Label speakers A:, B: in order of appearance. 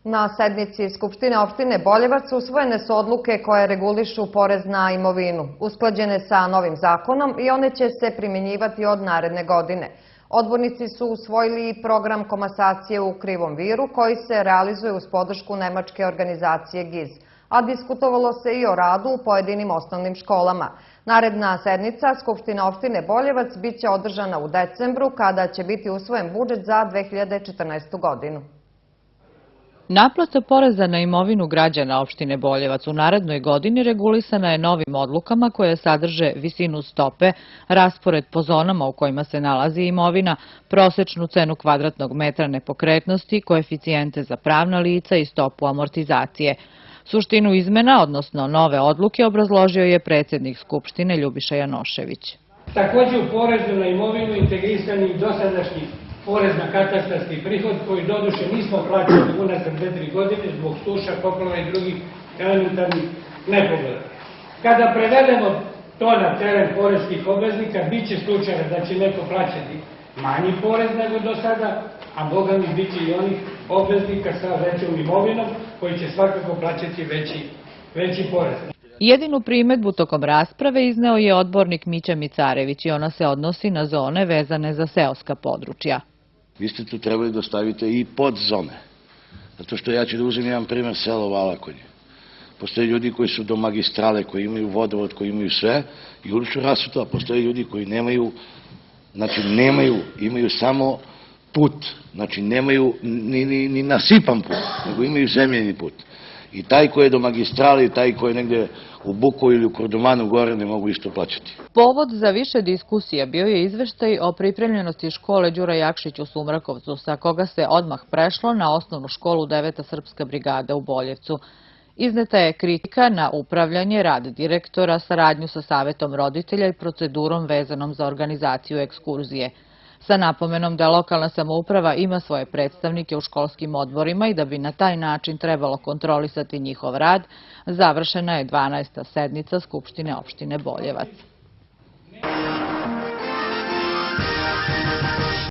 A: Na sednici Skupštine opštine Boljevac usvojene su odluke koje regulišu porez na imovinu, usklađene sa novim zakonom i one će se primjenjivati od naredne godine. Odbornici su usvojili i program komasacije u Krivom Viru koji se realizuje uz podršku nemačke organizacije GIZ, a diskutovalo se i o radu u pojedinim osnovnim školama. Naredna sednica Skupštine opštine Boljevac biće održana u decembru kada će biti usvojen budžet za 2014. godinu.
B: Naplata poreza na imovinu građana opštine Boljevac u narednoj godini regulisana je novim odlukama koje sadrže visinu stope, raspored po zonama u kojima se nalazi imovina, prosečnu cenu kvadratnog metra nepokretnosti, koeficijente za pravna lica i stopu amortizacije. Suštinu izmena, odnosno nove odluke, obrazložio je predsjednik Skupštine Ljubiša Janošević.
C: Također u porezu na imovinu integrisani i dosadašnji porez na katastarski prihod koji doduše nismo plaćali unazad 2-3 godine zbog suša, poplava i drugih elementarnih nepogoda. Kada prevedemo to na teren poreskih obveznika, bit će slučaja da će neko plaćati manji porez nego do sada, a boga mi bit će i onih obveznika sa većom imovinom koji će svakako plaćati veći porez.
B: Jedinu primedbu tokom rasprave izneo je odbornik Mića Micarević i ona se odnosi na zone vezane za seoska područja.
D: Vi ste tu trebali da stavite i podzone. Zato što ja ću da uzem jedan primjer selo Valakonje. Postoje ljudi koji su do magistrale, koji imaju vodovod, koji imaju sve i uličnu rasvetu, a postoje ljudi koji nemaju, imaju samo put, znači nemaju ni nasipan put, nego imaju zemljeni put. I taj koji je do magistrale i taj koji je negde u Bukovu ili u Kordumanu gore ne mogu isto plaćati.
B: Povod za više diskusija bio je izveštaj o pripremljenosti škole Đura Jakšić u Sumrakovcu, sa koga se odmah prešlo na osnovnu školu 9. srpska brigada u Boljevcu. Izneta je kritika na upravljanje, rad direktora, saradnju sa savetom roditelja i procedurom vezanom za organizaciju ekskurzije. Sa napomenom da lokalna samouprava ima svoje predstavnike u školskim odborima i da bi na taj način trebalo kontrolisati njihov rad, završena je 12. sednica Skupštine opštine Boljevac.